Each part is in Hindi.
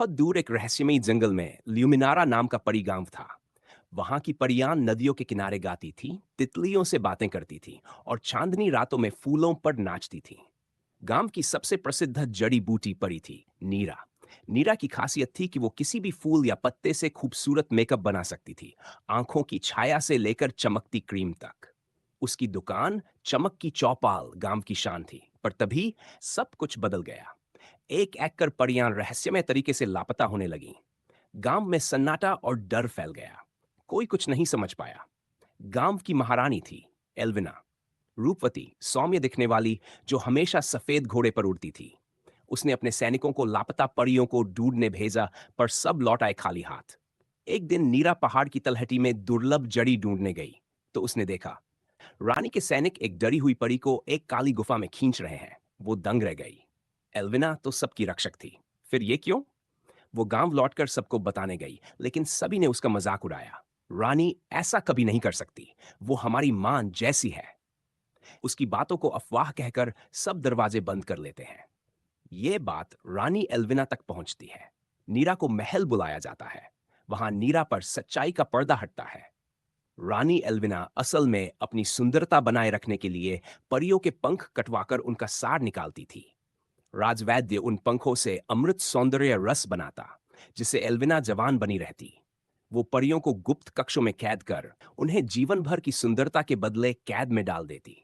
बहुत दूर एक रहस्यमयी जंगल में ल्यूमिनारा नाम का परी गांव था। वहां की परियां नदियों के किनारे गाती थी, तितलियों से बातें करती थी और चांदनी रातों में फूलों पर नाचती थी। गांव की सबसे प्रसिद्ध जड़ी बूटी परी थी नीरा। नीरा की खासियत थी कि वो किसी भी फूल या पत्ते से खूबसूरत मेकअप बना सकती थी, आंखों की छाया से लेकर चमकती क्रीम तक। उसकी दुकान चमक की चौपाल गांव की शान थी, पर तभी सब कुछ बदल गया। एक एक कर परियां रहस्यमय तरीके से लापता होने लगीं। गांव में सन्नाटा और डर फैल गया। कोई कुछ नहीं समझ पाया। गांव की महारानी थी एल्विना, रूपवती, सौम्य दिखने वाली, जो हमेशा सफेद घोड़े पर उड़ती थी। उसने अपने सैनिकों को लापता परियों को ढूंढने भेजा, पर सब लौट आए खाली हाथ। एक दिन नीरा पहाड़ की तलहटी में दुर्लभ जड़ी ढूंढने गई, तो उसने देखा रानी के सैनिक एक डरी हुई परी को एक काली गुफा में खींच रहे हैं। वो दंग रह गई। एल्विना तो सबकी रक्षक थी, फिर ये क्यों? वो गांव लौटकर सबको बताने गई, लेकिन सभी ने उसका मजाक उड़ाया। रानी ऐसा कभी नहीं कर सकती, वो हमारी मां जैसी है। उसकी बातों को अफवाह कहकर सब दरवाजे बंद कर लेते हैं। ये बात रानी एल्विना तक पहुंचती है। नीरा को महल बुलाया जाता है। वहां नीरा पर सच्चाई का पर्दा हटता है। रानी एल्विना असल में अपनी सुंदरता बनाए रखने के लिए परियों के पंख कटवाकर उनका सार निकालती थी। राजवैद्य उन पंखों से अमृत सौंदर्य रस बनाता, जिससे एल्विना जवान बनी रहती। वो परियों को गुप्त कक्षों में कैद कर उन्हें जीवन भर की सुंदरता के बदले कैद में डाल देती।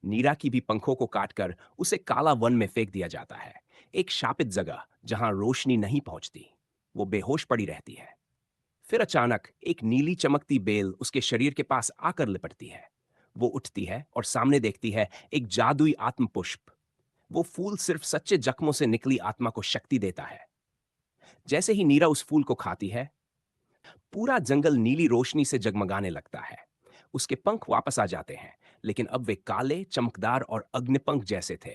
नीरा की भी पंखों को काटकर उसे काला वन में फेंक दिया जाता है, एक शापित जगह जहां रोशनी नहीं पहुंचती। वो बेहोश पड़ी रहती है। फिर अचानक एक नीली चमकती बेल उसके शरीर के पास आकर लिपटती है। वो उठती है और सामने देखती है एक जादुई आत्म पुष्प। वो फूल सिर्फ सच्चे जख्मों से निकली आत्मा को शक्ति देता है। जैसे ही नीरा उस फूल को खाती है, पूरा जंगल नीली रोशनी से जगमगाने लगता है। उसके पंख वापस आ जाते हैं, लेकिन अब वे काले, चमकदार और अग्निपंख जैसे थे।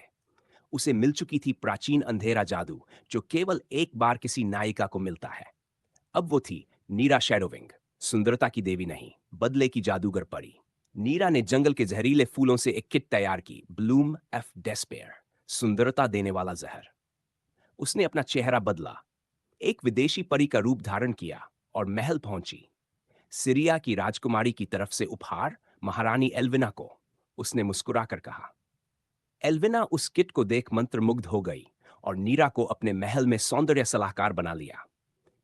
उसे मिल चुकी थी प्राचीन अंधेरा जादू, जो केवल एक बार किसी नायिका को मिलता है। अब वो थी नीरा शैडोविंग, सुंदरता की देवी नहीं, बदले की जादूगर परी। नीरा ने जंगल के जहरीले फूलों से एक किट तैयार की, ब्लूम एफ डेस्पेयर, सुंदरता देने वाला जहर। उसने अपना चेहरा बदला, एक विदेशी परी का रूप धारण किया और महल पहुंची। सिरिया की राजकुमारी की तरफ से उपहार, महारानी एल्विना को। उसने मुस्कुराकर कहा। एल्विना उस किट को देख मंत्रमुग्ध हो गई और नीरा को अपने महल में सौंदर्य सलाहकार बना लिया।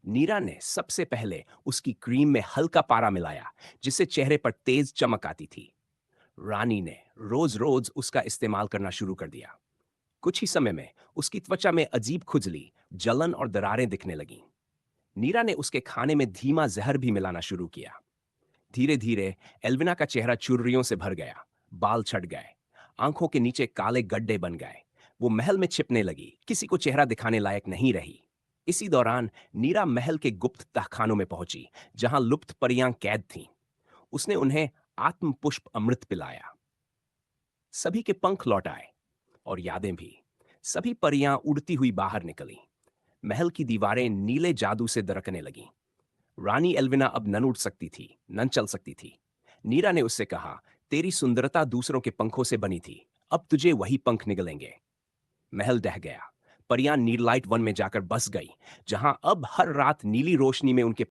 नीरा ने सबसे पहले उसकी क्रीम में हल्का पारा मिलाया, जिससे चेहरे पर तेज चमक आती थी। रानी ने रोज रोज उसका इस्तेमाल करना शुरू कर दिया। कुछ ही समय में उसकी त्वचा में अजीब खुजली, जलन और दरारें दिखने लगीं। नीरा ने उसके खाने में धीमा जहर भी मिलाना शुरू किया। धीरे धीरे एल्विना का चेहरा चुर्रियों से भर गया, बाल छट गए, आंखों के नीचे काले गड्ढे बन गए। वो महल में छिपने लगी, किसी को चेहरा दिखाने लायक नहीं रही। इसी दौरान नीरा महल के गुप्त तहखानों में पहुंची, जहां लुप्त परियां कैद थीं। उसने उन्हें आत्म पुष्प अमृत पिलाया। सभी के पंख लौट आए और यादें भी। सभी परियां उड़ती हुई बाहर निकलीं। महल की दीवारें नीले जादू से दरकने लगीं। रानी एल्विना अब न उड़ सकती थी, न चल सकती थी। नीरा ने उससे कहा, तेरी सुंदरता दूसरों के पंखों से बनी थी, अब तुझे वही पंख निगलेंगे। महल ढह गया। परियां नीललाइट वन में जाकर बस गई, जहां अब हर रात नीली रोशनी में उनके